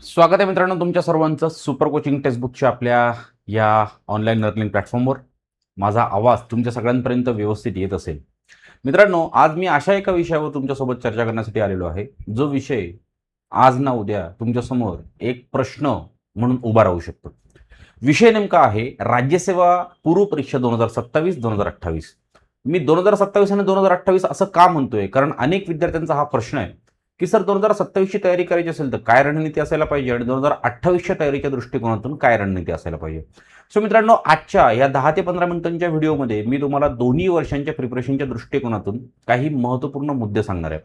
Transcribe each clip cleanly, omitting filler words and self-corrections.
स्वागत आहे मित्रांनो तुमच्या सर्वांचं सुपर कोचिंग टेक्स्टबुकच्या आपल्या या ऑनलाईन लर्निंग प्लॅटफॉर्मवर. माझा आवाज तुमच्या सगळ्यांपर्यंत व्यवस्थित येत असेल. मित्रांनो, आज मी अशा एका विषयावर तुमच्यासोबत चर्चा करण्यासाठी आलेलो आहे, जो विषय आज ना उद्या तुमच्यासमोर एक प्रश्न म्हणून उभा राहू शकतो. विषय नेमका आहे राज्यसेवा पूर्व परीक्षा 2027-2028. मी 2027 आणि 2028 असं का म्हणतोय, कारण अनेक विद्यार्थ्यांचा हा प्रश्न आहे की सर 2027 ची तयारी करायची असेल तर काय रणनीती असायला पाहिजे आणि 2028च्या तयारीच्या दृष्टिकोनातून काय रणनीती असायला पाहिजे. सो मित्रांनो, आजच्या या 10 ते 15 मिनिटांच्या व्हिडिओमध्ये मी तुम्हाला दोन्ही वर्षांच्या प्रिपरेशनच्या दृष्टिकोनातून काही महत्त्वपूर्ण मुद्दे सांगणार आहे.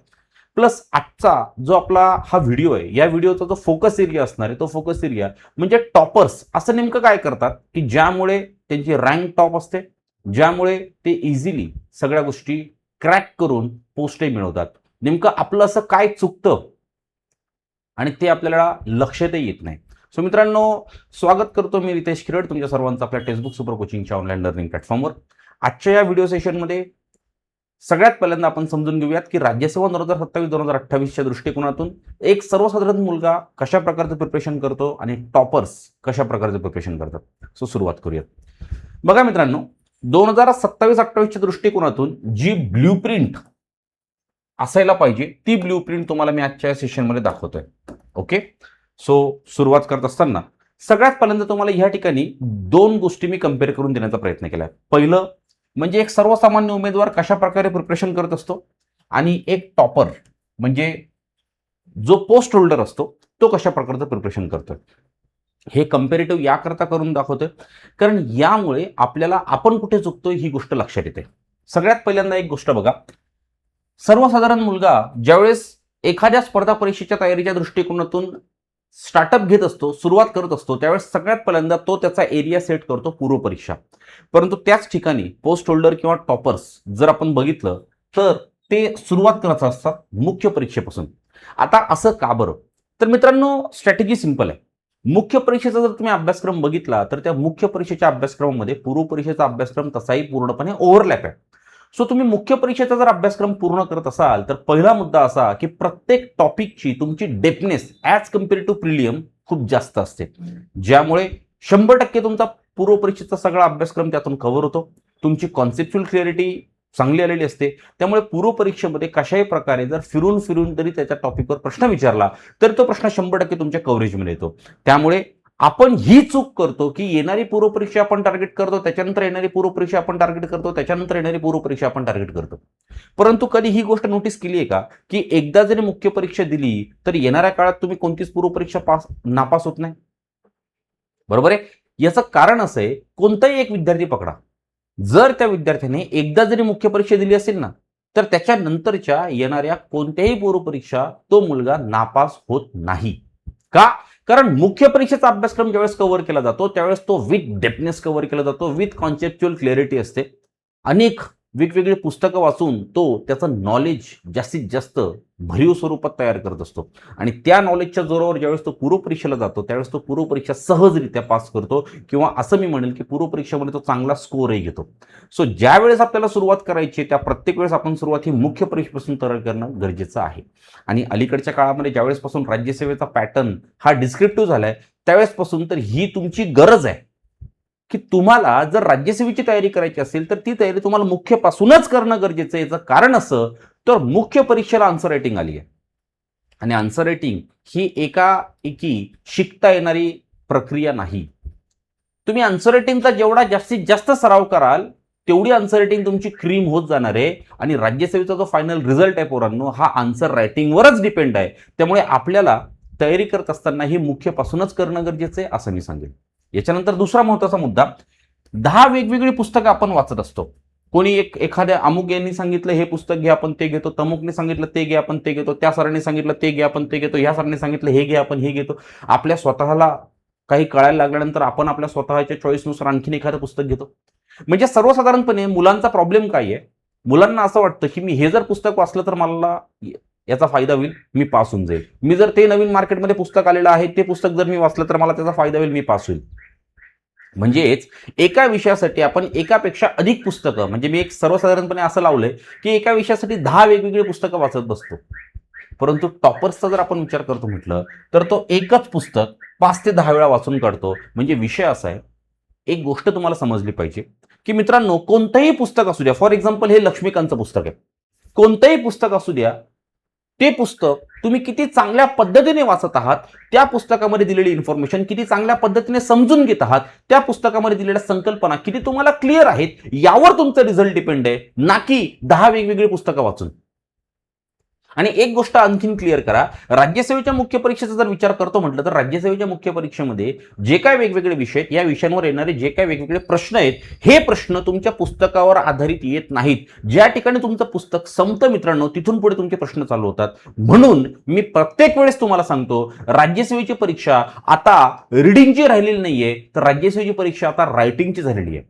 प्लस आजचा जो आपला हा व्हिडिओ आहे, या व्हिडिओचा जो फोकस एरिया असणार आहे, तो फोकस एरिया म्हणजे टॉपर्स असं नेमकं काय करतात की ज्यामुळे त्यांची रँक टॉप असते, ज्यामुळे ते इझिली सगळ्या गोष्टी क्रॅक करून पोस्टही मिळवतात. नेमकं आपलं असं काय चुकतं आणि ते आपल्याला लक्षातही येत नाही. सो मित्रांनो, स्वागत करतो मी रितेश खिरड तुमच्या सर्वांचं आपल्या टेक्स्टबुक सुपर कोचिंगच्या ऑनलाईन लर्निंग प्लॅटफॉर्मवर. आजच्या या व्हिडिओ सेशनमध्ये सगळ्यात पहिल्यांदा आपण समजून घेऊयात की राज्यसेवा 2027-2028च्या दृष्टिकोनातून एक सर्वसाधारण मुलगा कशा प्रकारचं प्रिपरेशन करतो आणि टॉपर्स कशा प्रकारचं प्रिपरेशन करतात. सो सुरुवात करूयात. बघा मित्रांनो, 2027-28च्या दृष्टिकोनातून जी ब्ल्यूप्रिंट असायला पाहिजे ती ब्ल्यूप्रिंट तुम्हाला मी आजच्या सेशनमध्ये दाखवतोय. ओके, सो सुरुवात करत असताना सगळ्यात पहिल्यांदा तुम्हाला ह्या ठिकाणी दोन गोष्टी मी कम्पेअर करून देण्याचा प्रयत्न केला. पहिलं म्हणजे एक सर्वसामान्य उमेदवार कशा प्रकारे प्रिपरेशन करत असतो आणि एक टॉपर म्हणजे जो पोस्ट होल्डर असतो तो कशा प्रकारचं प्रिपरेशन करतोय. हे कम्पॅरेटिव्ह याकरता करून दाखवतोय कारण यामुळे आपल्याला आपण कुठे चुकतोय ही गोष्ट लक्षात येते. सगळ्यात पहिल्यांदा एक गोष्ट बघा, सर्वसाधारण मुलगा ज्यावेळेस एखाद्या स्पर्धा परीक्षेच्या तयारीच्या दृष्टिकोनातून स्टार्टअप घेत असतो, सुरुवात करत असतो, त्यावेळेस सगळ्यात पहिल्यांदा तो त्याचा एरिया सेट करतो पूर्व परीक्षा. परंतु त्याच ठिकाणी पोस्ट होल्डर किंवा टॉपर्स जर आपण बघितलं तर ते सुरुवात करत असतात मुख्य परीक्षेपासून. आता असं का बरं? तर मित्रांनो, स्ट्रॅटेजी सिंपल आहे. मुख्य परीक्षेचा जर तुम्ही अभ्यासक्रम बघितला तर त्या मुख्य परीक्षेच्या अभ्यासक्रमामध्ये पूर्व परीक्षेचा अभ्यासक्रम तसाही पूर्णपणे ओव्हरलॅप आहे. सो तुम्ही मुख्य परीक्षेचा जर अभ्यासक्रम पूर्ण करत असाल तर पहिला मुद्दा असा की प्रत्येक टॉपिकची तुमची डेप्थनेस ॲज कम्पेअर टू प्रिलियम खूप जास्त असते, ज्यामुळे 100% तुमचा पूर्व परीक्षेचा सगळा अभ्यासक्रम त्यातून कव्हर होतो. तुमची कॉन्सेप्च्युअल क्लिअरिटी चांगली आलेली असते. त्यामुळे पूर्व परीक्षेमध्ये कशाही प्रकारे जर फिरून फिरून तरी त्याच्या टॉपिकवर प्रश्न विचारला तर तो प्रश्न 100% तुमच्या कव्हरेजमध्ये येतो. त्यामुळे आपण ही चूक करतो की येणारी पूर्व परीक्षा आपण टार्गेट करतो, त्याच्यानंतर येणारी पूर्व परीक्षा आपण टार्गेट करतो, त्याच्यानंतर येणारी पूर्व परीक्षा आपण टार्गेट करतो. परंतु कधी ही गोष्ट नोटीस केली आहे का की एकदा जरी मुख्य परीक्षा दिली तर येणाऱ्या काळात तुम्ही कोणतीच पूर्व परीक्षा नापास होत नाही? बरोबर आहे. याचं कारण असं आहे, कोणताही एक विद्यार्थी पकडा, जर त्या विद्यार्थ्याने एकदा जरी मुख्य परीक्षा दिली असेल ना तर त्याच्यानंतरच्या येणाऱ्या कोणत्याही पूर्व परीक्षा तो मुलगा नापास होत नाही. का? कारण मुख्य परीक्षेचा अभ्यासक्रम ज्यावेळेस कव्हर केला जातो त्यावेळेस तो विथ डेप्थनेस कव्हर केला जातो, विथ कॉन्सेप्च्युअल क्लॅरिटी असते. अनेक वेगवेगळी पुस्तकं वाचून तो त्याचं नॉलेज जास्तीत जास्त भरीव स्वरूपात तयार करत असतो आणि त्या नॉलेजच्या जोरावर ज्यावेळेस तो पूर्व परीक्षेला जातो त्यावेळेस तो पूर्व परीक्षा सहजरित्या पास करतो किंवा असं मी म्हणेल की पूर्व परीक्षेमध्ये तो चांगला स्कोरही घेतो. सो ज्या वेळेस आपल्याला सुरुवात करायची त्या प्रत्येक वेळेस आपण सुरुवात ही मुख्य परीक्षेपासून तयार करणं गरजेचं आहे. आणि अलीकडच्या काळामध्ये ज्यावेळेसपासून राज्यसेवेचा पॅटर्न हा डिस्क्रिप्टिव्ह झालाय त्यावेळेसपासून तर ही तुमची गरज आहे की तुम्हाला जर राज्यसेवेची तयारी करायची असेल तर ती तयारी तुम्हाला मुख्यपासूनच करणं गरजेचं आहे. याचं कारण असं तर मुख्य परीक्षेला आन्सर रायटिंग आली आहे आणि आन्सर रायटिंग ही एकाएकी शिकता येणारी प्रक्रिया नाही. तुम्ही आन्सर रायटिंगचा जेवढा जास्तीत जास्त सराव कराल तेवढी आन्सर रायटिंग तुमची क्रीम होत जाणार आहे आणि राज्यसेवेचा जो फायनल रिझल्ट आहे पोरांनो हा आन्सर रायटिंगवरच डिपेंड आहे. त्यामुळे आपल्याला तयारी करत असताना ही मुख्यपासूनच करणं गरजेचं आहे असं मी सांगेन. याच्यानंतर दुसरा महत्त्वाचा मुद्दा, 10 वेगवेगळी पुस्तकं आपण वाचत असतो. कोणी एखाद्या अमुक यांनी सांगितलं हे पुस्तक घ्या आपण ते घेतो, तमुकने सांगितलं ते घ्या आपण ते घेतो, त्या सरांनी सांगितलं ते घ्या आपण ते घेतो, ह्या सरांनी सांगितलं हे घ्या आपण हे घेतो. आपल्या स्वतःला काही कळायला लागल्यानंतर आपण आपल्या स्वतःच्या चॉईसनुसार आणखीन एखादं पुस्तक घेतो. म्हणजे सर्वसाधारणपणे मुलांचा प्रॉब्लेम काय आहे, मुलांना असं वाटतं की मी हे जर पुस्तक वाचलं तर मला याचा फायदा होईल, मी पास होऊन जाईल. मी जर ते नवीन मार्केटमध्ये पुस्तक आलेलं आहे ते पुस्तक जर मी वाचलं तर मला त्याचा फायदा होईल, मी पास होईल. म्हणजेच एका विषयासाठी आपण एकापेक्षा अधिक पुस्तकं, म्हणजे मी एक सर्वसाधारणपणे असं लावलंय की एका विषयासाठी 10 वेगवेगळी पुस्तकं वाचत बसतो. परंतु टॉपर्सचा जर आपण विचार करतो म्हटलं तर तो एकच पुस्तक 5 ते 10 वेळा वाचून काढतो. म्हणजे विषय असा आहे, एक गोष्ट तुम्हाला समजली पाहिजे, की मित्रांनो कोणतंही पुस्तक असू द्या, फॉर एक्झाम्पल हे लक्ष्मीकांतचं पुस्तक आहे. कोणतंही पुस्तक असू द्या, ते पुस्तक तुम्ही किती चांगल्या पद्धतीने वाचत आहात, त्या पुस्तकामध्ये दिलेली इन्फॉर्मेशन किती चांगल्या पद्धतीने समजून घेत आहात, त्या पुस्तकामध्ये दिलेल्या संकल्पना किती तुम्हाला क्लिअर आहेत, यावर तुमचा रिझल्ट डिपेंड आहे, ना की 10 वेगवेगळी पुस्तकं वाचून. आणि एक गोष्ट आणखीन क्लिअर करा, राज्यसेवेच्या मुख्य परीक्षेचा जर विचार करतो म्हटलं तर राज्यसेवेच्या मुख्य परीक्षेमध्ये जे काय वेगवेगळे विषय आहेत, या विषयांवर येणारे जे काय वेगवेगळे प्रश्न आहेत, हे प्रश्न तुमच्या पुस्तकावर आधारित येत नाहीत. ज्या ठिकाणी तुमचं पुस्तक संपतं मित्रांनो, तिथून पुढे तुमचे प्रश्न चालू होतात. म्हणून मी प्रत्येक वेळेस तुम्हाला सांगतो, राज्यसेवेची परीक्षा आता रिडिंगची राहिलेली नाहीये, तर राज्यसेवेची परीक्षा आता रायटिंगची झालेली आहे.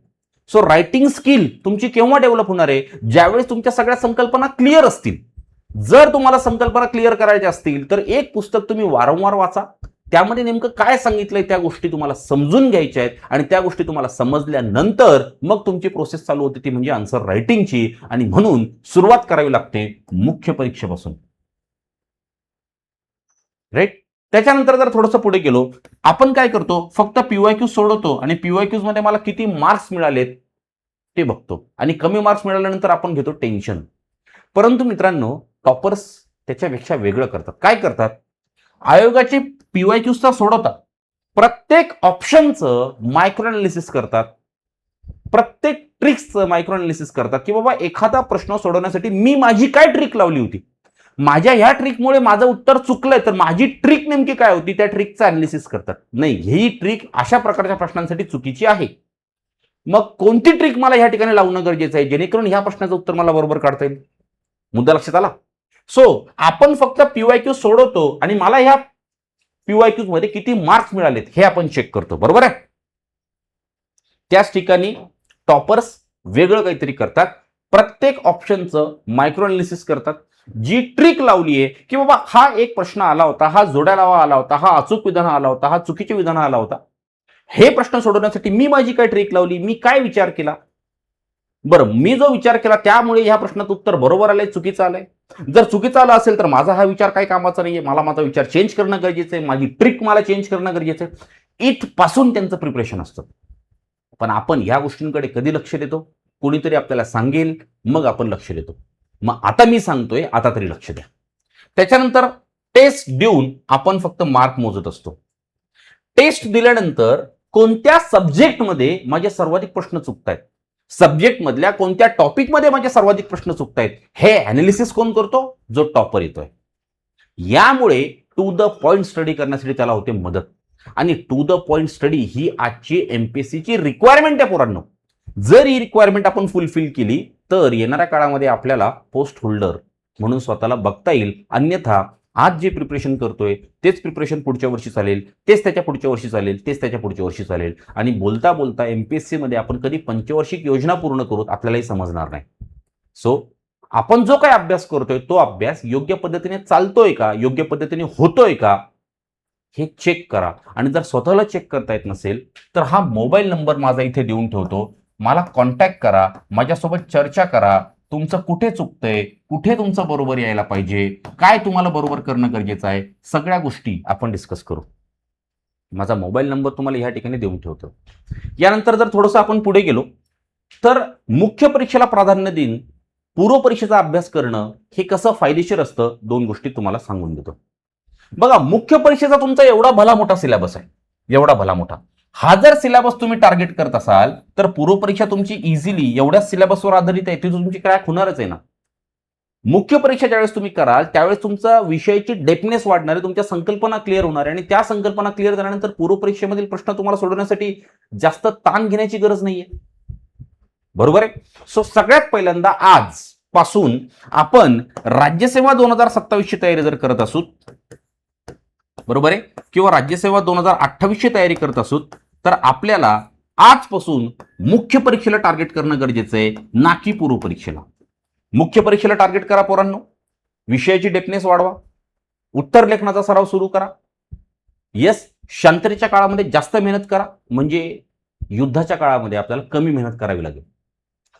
सो रायटिंग स्किल तुमची केव्हा डेव्हलप होणार आहे, ज्यावेळेस तुमच्या सगळ्या संकल्पना क्लिअर असतील. जर तुम्हाला संकल्पना क्लिअर करायच्या असतील तर एक पुस्तक तुम्ही वारंवार वाचा, त्यामध्ये नेमकं काय सांगितलंय त्या गोष्टी तुम्हाला समजून घ्यायच्या आहेत, आणि त्या गोष्टी तुम्हाला समजल्यानंतर मग तुमची प्रोसेस चालू होते ती म्हणजे आन्सर रायटिंगची. आणि म्हणून सुरुवात करावी लागते मुख्य परीक्षेपासून, राईट. त्याच्यानंतर जर थोडंसं पुढे गेलो, आपण काय करतो, फक्त पीवायक्यू सोडवतो आणि पीवायक्यूज मध्ये मला किती मार्क्स मिळालेत ते बघतो, आणि कमी मार्क्स मिळाल्यानंतर आपण घेतो टेन्शन. परंतु मित्रांनो टॉपर्स त्याच्यापेक्षा वेगळं करतात. काय करतात, आयोगाचे पीवायक्यूज तर सोडवतात, प्रत्येक ऑप्शनचं मायक्रो अनालिसिस करतात, प्रत्येक ट्रिक्सचं मायक्रो अनालिसिस करतात, की बाबा एखादा प्रश्न सोडवण्यासाठी मी माझी काय ट्रिक लावली होती, माझ्या ह्या ट्रिकमुळे माझं उत्तर चुकलंय, तर माझी ट्रिक नेमकी काय होती, त्या ट्रिकचं अनालिसिस करतात. नाही, ही ट्रिक अशा प्रकारच्या प्रश्नांसाठी चुकीची आहे, मग कोणती ट्रिक मला ह्या ठिकाणी लावणं गरजेचं आहे जेणेकरून ह्या प्रश्नाचं उत्तर मला बरोबर काढता येईल. मुद्दा लक्षात आला. सो आपण फक्त पीवायक्यू सोडवतो आणि मला ह्या पीवायक्यूज मध्ये किती मार्क्स मिळालेत हे आपण चेक करतो, बरोबर आहे. त्याच ठिकाणी टॉपर्स वेगळं काहीतरी करतात, प्रत्येक ऑप्शनचं मायक्रो अनालिसिस करतात, जी ट्रिक लावली आहे की बाबा हा एक प्रश्न आला होता, हा जोड्या लावा आला होता, हा अचूक विधान आला होता, हा चुकीचे विधान आला होता, हे प्रश्न सोडवण्यासाठी मी माझी काय ट्रिक लावली, मी काय विचार केला, बरं मी जो विचार केला त्यामुळे ह्या प्रश्नाचं उत्तर बरोबर आलंय चुकीचं आलंय. जर चुकीचं आलं असेल तर माझा हा विचार काही कामाचा नाहीये, मला माझा विचार चेंज करणं गरजेचं आहे, माझी ट्रिक मला चेंज करणं गरजेचं आहे. इथपासून त्यांचं प्रिपरेशन असतं. पण आपण ह्या गोष्टींकडे कधी लक्ष देतो, कोणीतरी आपल्याला सांगेल मग आपण लक्ष देतो. मग आता मी सांगतोय, आता तरी लक्ष द्या. त्याच्यानंतर टेस्ट देऊन आपण फक्त मार्क मोजत असतो. टेस्ट दिल्यानंतर कोणत्या सब्जेक्टमध्ये माझे सर्वाधिक प्रश्न चुकतायत, सब्जेक्ट मधल्या कोणत्या टॉपिक मध्ये माझे सर्वाधिक प्रश्न चुकतायत, हे अनालिसिस कोण करतो, जो टॉपर येतोय. यामुळे टू द पॉइंट स्टडी करण्यासाठी त्याला होते मदत. आणि टू द पॉइंट स्टडी ही आजची एमपीएससीची रिक्वायरमेंट आहे पोरांनो. जर ही रिक्वायरमेंट आपण फुलफिल केली तर येणाऱ्या काळामध्ये आपल्याला पोस्ट होल्डर म्हणून स्वतःला बघता येईल. अन्यथा आज जे प्रिपरेशन करतोय तेच प्रिपरेशन पुढच्या वर्षी चालेल, तेच त्याच्या पुढच्या वर्षी चालेल, तेच त्याच्या पुढच्या वर्षी चालेल, आणि बोलता बोलता एमपीएससी मध्ये आपण कधी पंचवार्षिक योजना पूर्ण करूत आपल्यालाही समजणार नाही. सो आपण जो काही अभ्यास करतोय तो अभ्यास योग्य पद्धतीने चालतोय का, योग्य पद्धतीने होतोय का, हे चेक करा. आणि जर स्वतःला चेक करता येत नसेल तर हा मोबाईल नंबर माझा इथे देऊन ठेवतो, मला कॉन्टॅक्ट करा, माझ्यासोबत चर्चा करा, तुमचं कुठे चुकतंय, कुठे तुमचं बरोबर यायला पाहिजे, काय तुम्हाला बरोबर करणं गरजेचं आहे, सगळ्या गोष्टी आपण डिस्कस करू. माझा मोबाईल नंबर तुम्हाला या ठिकाणी देऊन ठेवतो. यानंतर जर थोडंसं आपण पुढे गेलो तर मुख्य परीक्षेला प्राधान्य देऊन पूर्व परीक्षेचा अभ्यास करणं हे कसं फायदेशीर असतं, दोन गोष्टी तुम्हाला सांगून देतो. बघा, मुख्य परीक्षेचा तुमचा एवढा भला मोठा सिलेबस आहे, एवढा भला मोठा. हा जर सिलेबस तुम्ही टार्गेट करत असाल तर पूर्व परीक्षा तुमची इझिली एवढ्याच सिलेबसवर आधारित आहे, ती तुमची क्रॅक होणारच आहे ना. मुख्य परीक्षा ज्यावेळेस तुम्ही कराल त्यावेळेस तुमचा विषयाची डेप्थनेस वाढणार आहे, तुमच्या संकल्पना क्लिअर होणार आहे, आणि त्या संकल्पना क्लिअर झाल्यानंतर पूर्व परीक्षेमधील प्रश्न तुम्हाला सोडवण्यासाठी जास्त ताण घेण्याची गरज नाहीये, बरोबर आहे. सो सगळ्यात पहिल्यांदा आज पासून आपण राज्यसेवा 2027 ची तयारी जर करत असू, बरोबर आहे, किंवा राज्यसेवा 2028 ची तयारी करत असू, तर आपल्याला आजपासून मुख्य परीक्षेला टार्गेट करणं गरजेचं आहे, ना की पूर्व परीक्षेला. मुख्य परीक्षेला टार्गेट करा पोरांनो, विषयाची डेप्थनेस वाढवा, उत्तर लेखनाचा सराव सुरू करा. येस, शांततेच्या काळामध्ये जास्त मेहनत करा, म्हणजे युद्धाच्या काळामध्ये आपल्याला कमी मेहनत करावी लागेल,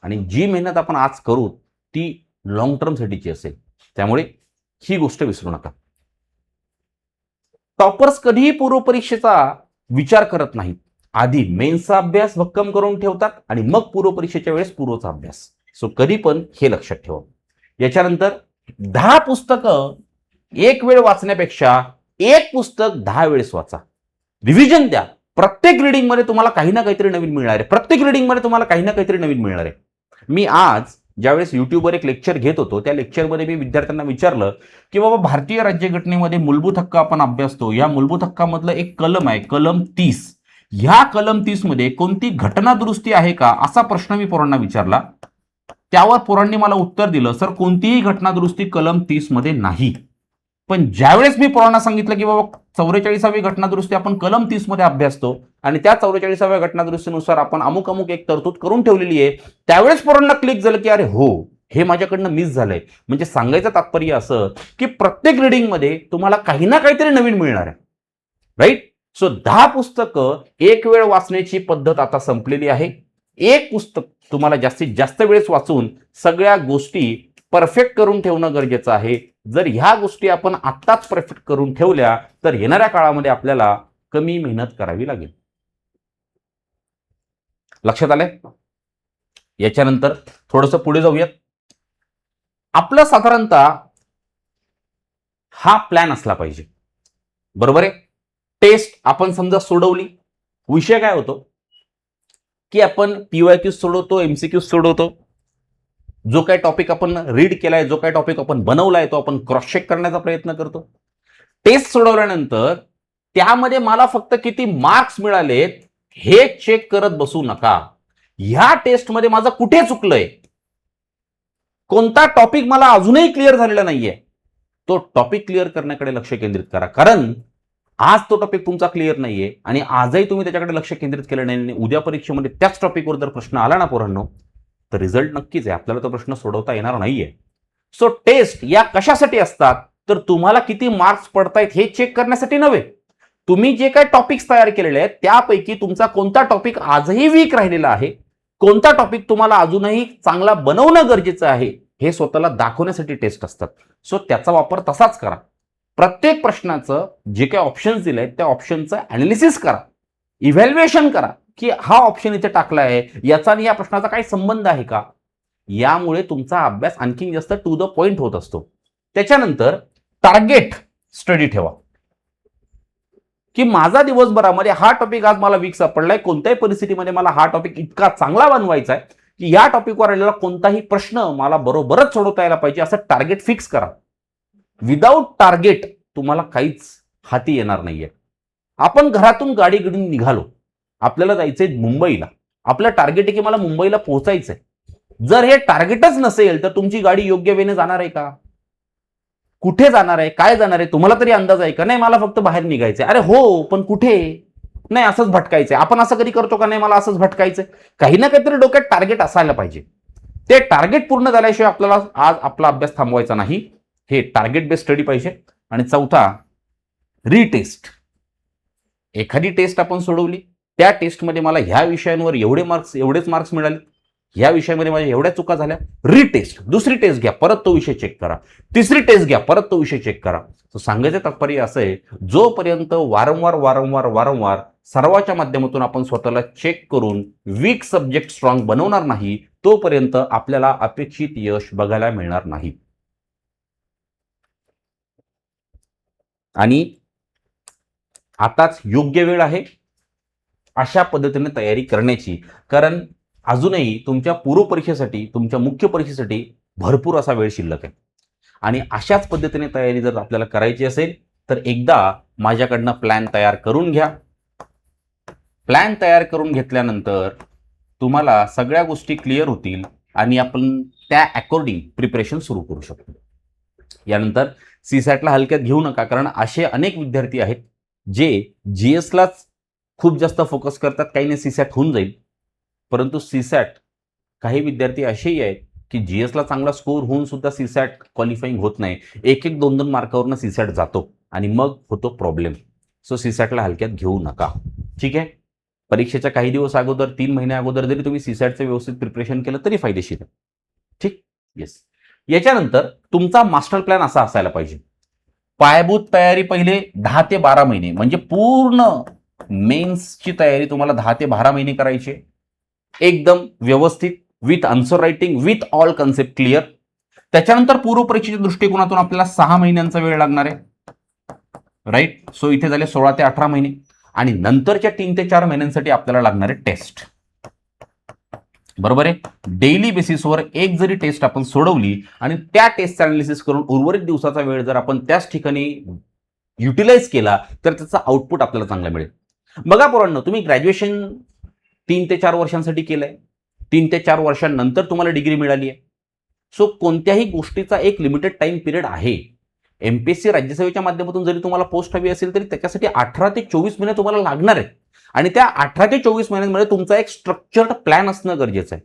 आणि जी मेहनत आपण आज करू ती लॉंग टर्म साठीची असेल. त्यामुळे ही गोष्ट विसरू नका. टॉपर्स कधीही पूर्वपरीक्षेचा विचार करत नाहीत. आधी मेन्सचा अभ्यास भक्कम करून ठेवतात आणि मग पूर्वपरीक्षेच्या वेळेस पूर्वचा अभ्यास. सो कधी पण हे लक्षात ठेवा. याच्यानंतर 10 पुस्तकं एक वेळ वाचण्यापेक्षा एक पुस्तक 10 वेळेस वाचा. रिव्हिजन द्या. प्रत्येक रिडिंग मध्ये तुम्हाला काही ना काहीतरी नवीन मिळणार आहे. प्रत्येक रिडिंग मध्ये तुम्हाला काही ना काहीतरी नवीन मिळणार आहे. मी आज ज्यावेळेस युट्यूबवर एक लेक्चर घेत होतो, त्या लेक्चरमध्ये मी विद्यार्थ्यांना विचारलं की बाबा भारतीय राज्यघटनेमध्ये मूलभूत हक्क आपण अभ्यासतो. या मूलभूत हक्कामधलं एक कलम आहे, कलम 30. ह्या कलम 30 मध्ये कोणती घटना दुरुस्ती आहे का, असा प्रश्न मी पोरांना विचारला. त्यावर पोरांनी मला उत्तर दिलं, सर कोणतीही घटना दुरुस्ती कलम 30 मध्ये नाही. पण ज्यावेळेस मी पोरांना सांगितलं की बाबा 44वी घटना दुरुस्ती आपण कलम 30 मध्ये अभ्यासतो आणि त्या 44व्या घटना दुरुस्तीनुसार आपण अमुक अमुक एक तरतूद करून ठेवलेली आहे, त्यावेळेस पोरांना क्लिक झालं की अरे हो, हे माझ्याकडनं मिस झालंय. म्हणजे सांगायचं तात्पर्य असं की प्रत्येक रिडिंग मध्ये तुम्हाला काही ना काहीतरी नवीन मिळणार आहे. राईट. सो 10 पुस्तकं एक वेळ वाचण्याची पद्धत आता संपलेली आहे. एक पुस्तक तुम्हाला जास्तीत जास्त वेळेस वाचून सगळ्या गोष्टी परफेक्ट करून ठेवणं गरजेचं आहे. जर ह्या गोष्टी आपण आत्ताच परफेक्ट करून ठेवल्या तर येणाऱ्या काळामध्ये आपल्याला कमी मेहनत करावी लागेल. लक्षात आलंय? याच्यानंतर थोडंसं पुढे जाऊयात. आपलं साधारणतः हा प्लॅन असला पाहिजे. बरोबर आहे. टेस्ट आपण समजा सोडवली. विषय काय होतो की आपण PYQ सोडवतो, MCQ सोडवतो. जो काही टॉपिक आपण रीड केलाय, जो काही टॉपिक आपण बनवलाय, तो आपण क्रॉस चेक करण्याचा प्रयत्न करतो. टेस्ट सोडवल्यानंतर त्यामध्ये मला फक्त किती मार्क्स मिळालेत हे चेक करत बसू नका. ह्या टेस्टमध्ये माझं कुठे चुकलंय, कोणता टॉपिक मला अजूनही क्लिअर झालेला नाहीये, तो टॉपिक क्लिअर करण्याकडे लक्ष केंद्रित करा. कारण आज तो टॉपिक तुमचा क्लिअर नाहीये आणि आजही तुम्ही त्याच्याकडे लक्ष केंद्रित केलं नाही. उद्या परीक्षेमध्ये त्याच टॉपिकवर जर प्रश्न आला ना पोरांनो, तर रिझल्ट नक्कीच आहे, आपल्याला तो प्रश्न सोडवता येणार नाहीये. सो टेस्ट या कशासाठी असतात, तर तुम्हाला किती मार्क्स पडतायत हे चेक करण्यासाठी नव्हे. तुम्ही जे काही टॉपिक्स तयार केलेले आहेत त्यापैकी तुमचा कोणता टॉपिक आजही वीक राहिलेला आहे, कोणता टॉपिक तुम्हाला अजूनही चांगला बनवणं गरजेचं आहे, हे स्वतःला दाखवण्यासाठी टेस्ट असतात. सो त्याचा वापर तसाच करा. प्रत्येक प्रश्नाचं जे काही ऑप्शन्स दिले आहेत त्या ऑप्शनचं अनालिसिस करा, इव्हॅल्युएशन करा की हा ऑप्शन इथे टाकला आहे, याचा आणि या प्रश्नाचा काही संबंध आहे का. यामुळे तुमचा अभ्यास आणखी जास्त टू द पॉइंट होत असतो. त्याच्यानंतर टार्गेट स्टडी ठेवा की माझा दिवसभरामध्ये हा टॉपिक आज मला वीक सापडलाय, कोणत्याही परिस्थितीमध्ये मला हा टॉपिक इतका चांगला बनवायचा आहे की या टॉपिकवर आलेला कोणताही प्रश्न मला बरोबरच सोडवता यायला पाहिजे, असं टार्गेट फिक्स करा. विदाऊट टार्गेट तुम्हाला काहीच हाती येणार नाहीये. आपण घरातून गाडी घेऊन निघालो, आपल्याला जायचंय मुंबईला, आपलं टार्गेट आहे की मला मुंबईला पोहोचायचंय. जर हे टार्गेटच नसेल तर तुमची गाडी योग्य वेने जाणार आहे का, कुठे जाणार आहे, काय जाणार आहे, तुम्हाला तरी अंदाज आहे का. नाही मला फक्त बाहेर निघायचंय. अरे हो, पण कुठे, नाही असंच भटकायचंय. आपण असं कधी करतो का, नाही मला असंच भटकायचंय. काही ना काहीतरी डोक्यात टार्गेट असायला पाहिजे. ते टार्गेट पूर्ण झाल्याशिवाय आपल्याला आज आपला अभ्यास थांबवायचा नाही. हे टार्गेट बेस्ड स्टडी पाहिजे. आणि चौथा, रिटेस्ट. एखादी टेस्ट आपण सोडवली, त्या टेस्टमध्ये मला ह्या विषयांवर एवढेच मार्क्स मिळाले, ह्या विषयामध्ये माझ्या एवढ्या चुका झाल्या, रिटेस्ट. दुसरी टेस्ट घ्या, परत तो विषय चेक करा. तिसरी टेस्ट घ्या, परत तो विषय चेक करा. तो सांगायचं तात्पर्य असं आहे, जोपर्यंत वारंवार सर्वाच्या माध्यमातून आपण स्वतःला चेक करून वीक सब्जेक्ट स्ट्रॉंग बनवणार नाही, तोपर्यंत आपल्याला अपेक्षित यश बघायला मिळणार नाही. आणि आताच योग्य वेळ आहे अशा पद्धतीने तयारी करण्याची. कारण अजूनही तुमच्या पूर्वपरीक्षेसाठी, तुमच्या मुख्य परीक्षेसाठी भरपूर असा वेळ शिल्लक आहे. आणि अशाच पद्धतीने तयारी जर आपल्याला करायची असेल तर एकदा माझ्याकडनं प्लॅन तयार करून घ्या. प्लॅन तयार करून घेतल्यानंतर तुम्हाला सगळ्या गोष्टी क्लिअर होतील आणि आपण त्या अकॉर्डिंग प्रिपरेशन सुरू करू शकतो. यानंतर सीसॅटला हलक्यात घेऊ नका, कारण असे अनेक विद्यार्थी आहेत जे GSलाच खूप जास्त फोकस करतात. काही नाही सीसॅट होऊन जाईल, परंतु सीसॅट काही विद्यार्थी असेही आहेत की GSला चांगला स्कोर होऊन सुद्धा सीसॅट क्वालिफाईंग होत नाही. 1-1, 2-2 मार्कावरनं सीसॅट जातो आणि मग होतो प्रॉब्लेम. सो सीसॅटला हलक्यात घेऊ नका. ठीक आहे. परीक्षेच्या काही दिवस अगोदर, 3 महिने अगोदर जरी तुम्ही सीसॅटचं व्यवस्थित प्रिपरेशन केलं तरी फायदेशीर आहे. ठीक. येस. याच्यानंतर तुमचा मास्टर प्लॅन असा असायला पाहिजे. पायाभूत तयारी पहिले 10 ते 12 महिने, म्हणजे पूर्ण मेन्सची तयारी तुम्हाला 10 ते 12 महिने करायची आहे. एकदम व्यवस्थित, with answer writing, with all concept clear. त्याच्यानंतर पूर्व परीक्षेच्या दृष्टिकोनातून आपल्याला 6 महिन्यांचा वेळ लागणार आहे. राईट. सो इथे झाले 16 ते 18 महिने. आणि नंतरच्या 3 ते 4 महिन्यांसाठी आपल्याला लागणार आहे टेस्ट. बरोबर आहे. डेली बेसिसवर एक जरी टेस्ट आपण सोडवली आणि त्या टेस्ट अनालिसिस करून उर्वरित दिवसाचा वेळ जर आपण त्याच ठिकाणी युटिलाइज केला तर त्याचा आउटपुट आपल्याला चांगला मिळेल. बघा पोरांनो, तुम्ही ग्रॅज्युएशन 3 ते 4 वर्षांसाठी केलंय. 3 ते 4 वर्षांनंतर तुम्हाला डिग्री मिळाली आहे. सो कोणत्याही गोष्टीचा एक लिमिटेड टाइम पिरियड आहे. एमपीएससी राज्यसेवेच्या माध्यमातून जरी तुम्हाला पोस्ट हवी असेल तरी त्याच्यासाठी 18 ते 24 महिने तुम्हाला लागणार आहेत. आणि त्या 18 ते 24 महिन्यांमध्ये तुमचा एक स्ट्रक्चर्ड प्लॅन असणं गरजेचं आहे.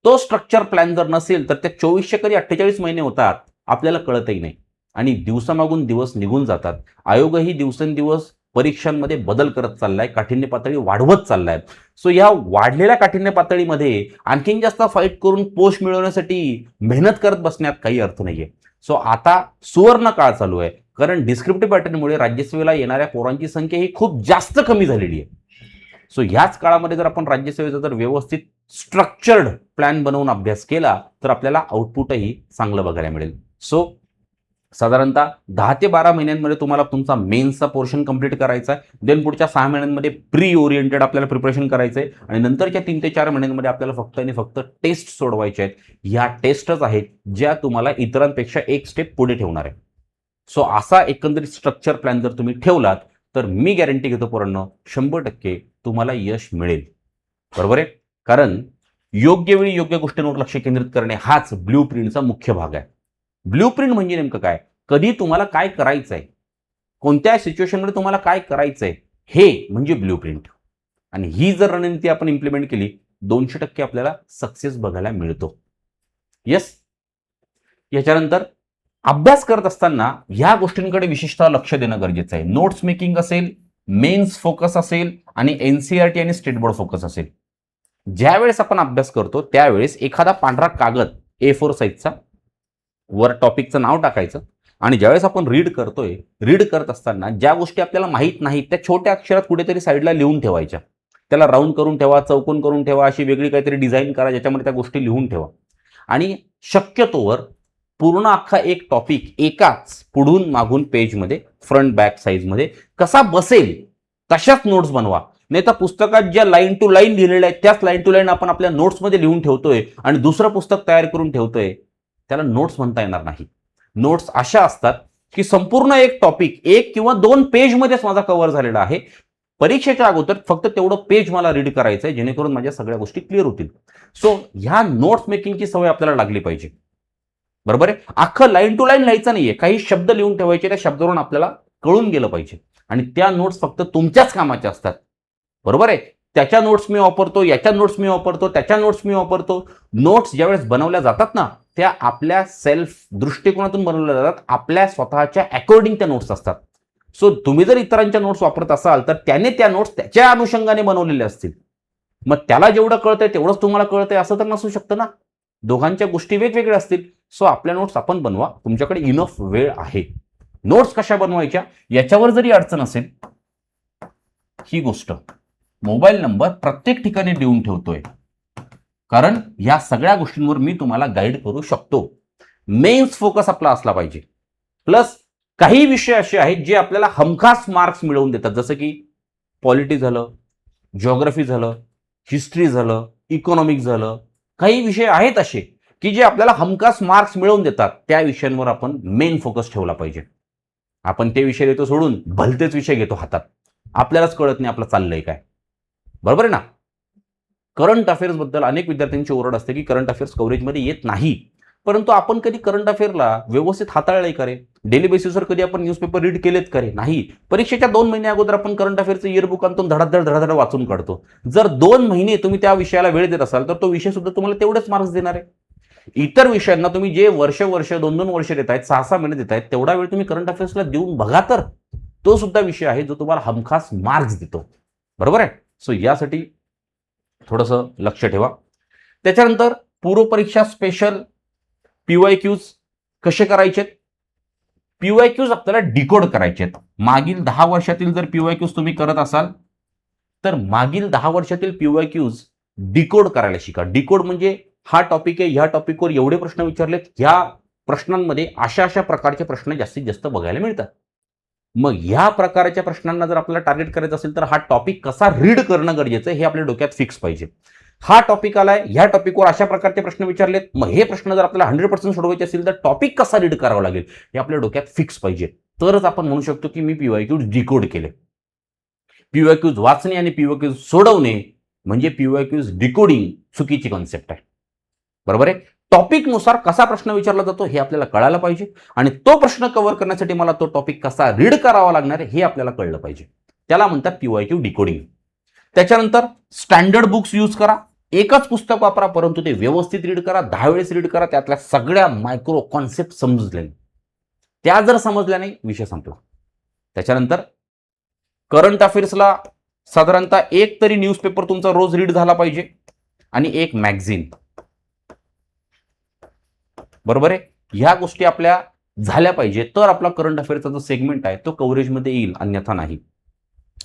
तो स्ट्रक्चर प्लॅन जर नसेल तर त्या 24चे कधी 48 महिने होतात आपल्याला कळतही नाही. आणि दिवसामागून दिवस निघून जातात. आयोगही दिवसेंदिवस परीक्षांमध्ये बदल करत चाललाय, काठिण्य पातळी वाढवत चाललाय. सो या वाढलेल्या काठिण्य पातळीमध्ये आणखीन जास्त फाईट करून पोस्ट मिळवण्यासाठी मेहनत करत बसण्यात काही अर्थ नाहीये. सो आता सुवर्ण काळ चालू आहे, कारण डिस्क्रिप्टिव्ह पॅटर्नमुळे राज्यसेवेला येणाऱ्या पोरांची संख्या ही खूप जास्त कमी झालेली आहे. सो ह्याच काळामध्ये जर आपण राज्यसेवेचा जर व्यवस्थित स्ट्रक्चर्ड प्लॅन बनवून अभ्यास केला तर आपल्याला आउटपुटही चांगलं बघायला मिळेल. सो साधारणतः 10 ते 12 महिन्यांमध्ये तुम्हाला तुमचा मेन्सचा पोर्शन कंप्लीट करायचा आहे. देन पुढच्या 6 महिन्यांमध्ये प्री ओरिएंटेड आपल्याला प्रिपरेशन करायचं आहे. आणि नंतरच्या 3 ते 4 महिन्यांमध्ये आपल्याला फक्त आणि फक्त टेस्ट सोडवायचे आहेत. ह्या टेस्टच आहेत ज्या तुम्हाला इतरांपेक्षा एक स्टेप पुढे ठेवणार आहे. सो असा एकंदरीत स्ट्रक्चर प्लॅन जर तुम्ही ठेवलात तर मी गॅरंटी घेतो पोरांनो 100% तुम्हाला यश मिळेल. बरोबर आहे. कारण योग्य वेळी योग्य गोष्टींवर लक्ष केंद्रित करणे हाच ब्ल्यू प्रिंटचा मुख्य भाग आहे. ब्ल्यू प्रिंट म्हणजे नेमकं काय, कधी तुम्हाला काय करायचंय, कोणत्या सिच्युएशनमध्ये तुम्हाला काय करायचंय, हे म्हणजे ब्ल्यू प्रिंट. आणि ही जर रणनीती आपण इम्प्लिमेंट केली 200% आपल्याला सक्सेस बघायला मिळतो. येस. याच्यानंतर अभ्यास करत असताना ह्या गोष्टींकडे विशेषतः लक्ष देणं गरजेचं आहे. नोट्स मेकिंग असेल, मेन्स फोकस असेल आणि एनसीईआरटी आणि स्टेट बोर्ड फोकस असेल. ज्यावेळेस आपण अभ्यास करतो त्यावेळेस एखादा पांढरा कागद A4 साईजचा वर टॉपिकचं नाव टाकायचं आणि ज्यावेळेस आपण रीड करत असताना ज्या गोष्टी आपल्याला माहीत नाहीत त्या छोट्या अक्षरात कुठेतरी साईडला लिहून ठेवायच्या. त्याला राऊंड करून ठेवा, चौकोन करून ठेवा, अशी वेगळी काहीतरी डिझाईन करा ज्याच्यामध्ये त्या गोष्टी लिहून ठेवा. आणि शक्यतोवर पूर्ण अख्खा एक टॉपिक एकाच पुढून मागून पेजमध्ये फ्रंट बॅक साईजमध्ये कसा बसेल तशाच नोट्स बनवा. नाही तर पुस्तकात ज्या लाईन टू लाईन लिहिलेल्या आहेत त्याच लाईन टू लाईन आपण आपल्या नोट्समध्ये लिहून ठेवतोय आणि दुसरं पुस्तक तयार करून ठेवतोय, त्याला नोट्स म्हणता येणार नाही. नोट्स अशा असतात की संपूर्ण एक टॉपिक 1 किंवा 2 पेजमध्येच माझा कव्हर झालेला आहे. परीक्षेच्या अगोदर फक्त तेवढं पेज मला रीड करायचंय जेणेकरून माझ्या सगळ्या गोष्टी क्लिअर होतील. सो ह्या नोट्स मेकिंगची सवय आपल्याला लागली पाहिजे. बरोबर आहे. अख्खं लाईन टू लाईन लिहायचं नाहीये, काही शब्द लिहून ठेवायचे, त्या शब्दावरून आपल्याला कळून गेलं पाहिजे. आणि त्या नोट्स फक्त तुमच्याच कामाच्या असतात. बरोबर आहे. त्याच्या नोट्स मी वापरतो, याच्या नोट्स मी वापरतो, त्याच्या नोट्स मी वापरतो. नोट्स ज्यावेळेस बनवल्या जातात ना त्या आपल्या सेल्फ दृष्टिकोनातून बनवल्या जातात, आपल्या स्वतःच्या अकॉर्डिंग त्या नोट्स असतात. सो तुम्ही जर इतरांच्या नोट्स वापरत असाल तर त्याने त्या नोट्स त्याच्या अनुषंगाने बनवलेले असतील. मग त्याला जेवढं कळतंय तेवढंच तुम्हाला कळतंय असं तर नसू शकतं ना. दोघांच्या गोष्टी वेगवेगळ्या असतील. सो आपल्या नोट्स आपण बनवा, तुमच्याकडे इनफ वेळ आहे. नोट्स कशा बनवायच्या याच्यावर जरी अडचण असेल, ही गोष्ट मोबाईल नंबर प्रत्येक ठिकाणी देऊन ठेवतोय, कारण या सगळ्या गोष्टींवर मी तुम्हाला गाईड करू शकतो. मेन्स फोकस आपला असला पाहिजे. प्लस काही विषय असे आहेत जे आपल्याला हमखास मार्क्स मिळवून देतात, जसं की पॉलिटी झालं, जिओग्राफी झालं, हिस्ट्री झालं, इकॉनॉमिक्स झालं. काही विषय आहेत असे की जे आपल्याला हमखास मार्क्स मिळवून देतात. त्या विषयांवर आपण मेन फोकस ठेवला पाहिजे. आपण ते विषय देतो सोडून भलतेच विषय घेतो हातात, आपल्यालाच कळत नाही आपलं चाललंय काय. बरोबर आहे ना. करंट अफेअर्स बद्दल अनेक विद्यार्थ्यांची ओरड असते की करंट अफेअर्स कव्हरेजमध्ये येत नाही, परंतु आपण कधी करंट अफेअरला व्यवस्थित हाताळलंय का रे? डेली बेसिसवर कधी आपण न्यूजपेपर रीड केलेत का रे? नाही. परीक्षेच्या 2 महिने अगोदर आपण करंट अफेअरचं इयरबुक आणतो, धडाधड वाचून काढतो. जर 2 महिने तुम्ही त्या विषयाला वेळ देत असाल तर तो विषय सुद्धा तुम्हाला तेवढेच मार्क्स देणार आहे. इतर विषयांना तुम्ही जे वर्ष 2-2 वर्ष देत आहेत, 6-6 महिने देत आहेत, तेवढा वेळ तुम्ही करंट अफेअर्सला देऊन बघा, तर तो सुद्धा विषय आहे जो तुम्हाला हमखास मार्क्स देतो. बरोबर आहे. सो यासाठी थोडंसं लक्ष ठेवा. त्याच्यानंतर पूर्व परीक्षा स्पेशल PYQs कसे करायचे? PYQs आपल्याला डिकोड करायचे आहेत. मागील 10 वर्षातील जर PYQs तुम्ही करत असाल तर मागील 10 वर्षातील PYQs डिकोड करायला शिका. डिकोड म्हणजे हा टॉपिक आहे, ह्या टॉपिकवर एवढे प्रश्न विचारलेत, ह्या प्रश्नांमध्ये अशा प्रकारचे प्रश्न जास्तीत जास्त बघायला मिळतात. मग ह्या प्रकारच्या प्रश्नांना जर आपल्याला टार्गेट करायचं असेल तर हा टॉपिक कसा रीड करणं गरजेचं आहे हे आपल्या डोक्यात फिक्स पाहिजे. हा टॉपिक आलाय, ह्या टॉपिकवर अशा प्रकारचे प्रश्न विचारलेत, मग हे प्रश्न जर आपल्याला 100% सोडवायचे असेल तर टॉपिक कसा रीड करावा लागेल हे आपल्या डोक्यात फिक्स पाहिजे. तरच आपण म्हणू शकतो की मी PYQs डिकोड केले. PYQs वाचणे आणि PYQs सोडवणे म्हणजे PYQs डिकोडिंग चुकीची कॉन्सेप्ट आहे. बरोबर आहे. टॉपिकनुसार कसा प्रश्न विचारला जातो हे आपल्याला कळायला पाहिजे आणि तो प्रश्न कव्हर करण्यासाठी मला तो टॉपिक कसा रीड करावा लागणार आहे हे आपल्याला कळलं पाहिजे. त्याला म्हणतात PYQ डिकोडिंग. त्याच्यानंतर स्टँडर्ड बुक्स यूज करा. एकच पुस्तक वापरा, परंतु ते व्यवस्थित रीड करा, 10 वेळेस रीड करा. त्यातल्या सगळ्या मायक्रो कॉन्सेप्ट समजल्या नाही, त्या जर समजल्या नाही विषय संपला. त्याच्यानंतर करंट अफेअर्सला साधारणतः एक तरी न्यूजपेपर तुमचा रोज रीड झाला पाहिजे आणि एक मॅगझिन. बरोबर आहे. ह्या गोष्टी आपल्या झाल्या पाहिजे तर आपला करंट अफेअरचा जो सेगमेंट आहे तो कव्हरेजमध्ये येईल, अन्यथा नाही.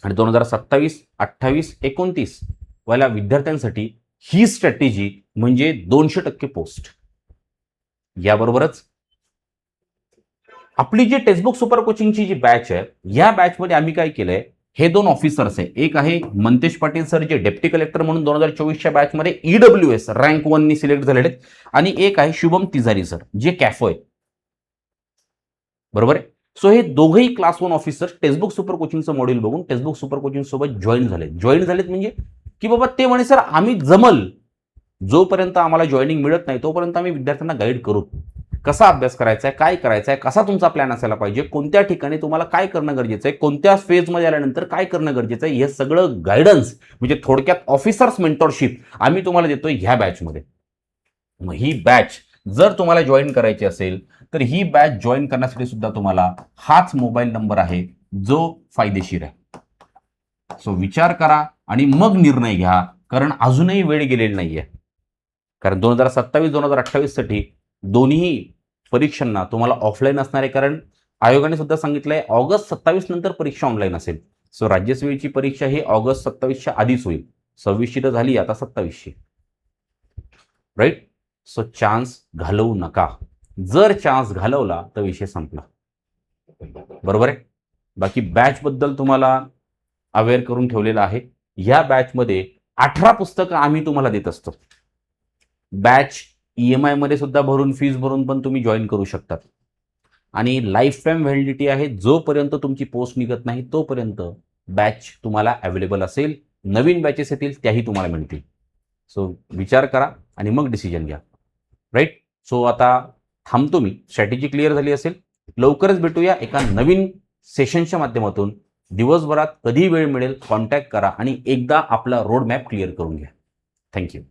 आणि 2027, 28, 29 वाल्या विद्यार्थ्यांसाठी ही स्ट्रॅटेजी म्हणजे 200% पोस्ट. याबरोबरच आपली जी टेक्स्टबुक सुपर कोचिंगची जी बॅच आहे, या बॅचमध्ये आम्ही काय केलंय, हे 2 ऑफिसर्स आहे. एक आहे मंतेश पाटील सर जे डेप्टी कलेक्टर म्हणून 2024च्या बॅचमध्ये EWS रँक 1 नी सिलेक्ट झालेले आहेत आणि एक आहे शुभम तिजारी सर जे कॅफो आहे. बरोबर आहे. सो हे दोघंही क्लास 1 ऑफिसर टेक्स्टबुक सुपर कोचिंगचं मॉड्यूल बघून टेक्स्टबुक सुपर कोचिंग सोबत जॉईन झालेत म्हणजे की बाबा ते म्हणे सर आम्ही जमल, जोपर्यंत आम्हाला जॉईनिंग मिळत नाही तोपर्यंत आम्ही विद्यार्थ्यांना गाईड करू. कसा अभ्यास करायचा आहे, काय करायचं आहे, कसा तुमचा प्लॅन असायला पाहिजे, कोणत्या ठिकाणी तुम्हाला काय करणं गरजेचं आहे, कोणत्या फेजमध्ये आल्यानंतर काय करणं गरजेचं आहे, हे सगळं गायडन्स म्हणजे थोडक्यात ऑफिसर्स मेंटॉरशिप आम्ही तुम्हाला देतोय ह्या बॅचमध्ये. मग ही बॅच जर तुम्हाला जॉईन करायची असेल तर ही बॅच जॉईन करण्यासाठी सुद्धा तुम्हाला हाच मोबाईल नंबर आहे जो फायदेशीर आहे. सो विचार करा आणि मग निर्णय घ्या, कारण अजूनही वेळ गेलेली नाहीये. कारण 2027-2028 साठी दोन्ही परीक्षांना तुम्हाला ऑफलाईन असणार आहे, कारण आयोगाने सुद्धा सांगितलंय ऑगस्ट 27 नंतर परीक्षा ऑनलाईन असेल. सो राज्यसेवेची परीक्षा ही ऑगस्ट 27च्या आधीच होईल. 26ची तर झाली, आता 27ची. राईट. सो चान्स घालवू नका. जर चान्स घालवला तर विषय संपला. बरोबर आहे. बाकी बॅच बद्दल तुम्हाला अवेअर करून ठेवलेलं आहे. या बॅचमध्ये 18 पुस्तकं आम्ही तुम्हाला देत असतो. बॅच EMI मध्ये सुद्धा भरून फीस भरून पण तुम्ही जॉईन करू शकतात आणि लाईफ टाईम व्हॅलिडिटी आहे. जोपर्यंत तुमची पोस्ट निघत नाही तोपर्यंत बॅच तुम्हाला अवेलेबल असेल. नवीन बॅचेस येतील त्याही तुम्हाला मिळतील. सो विचार करा आणि मग डिसिजन घ्या. राईट. सो आता थांबतो मी. स्ट्रॅटेजी क्लिअर झाली असेल. लवकरच भेटूया एका नवीन सेशनच्या माध्यमातून. दिवसभरात कधी वेळ मिळेल कॉन्टॅक्ट करा आणि एकदा आपला रोड मॅप क्लिअर करून घ्या. थँक्यू.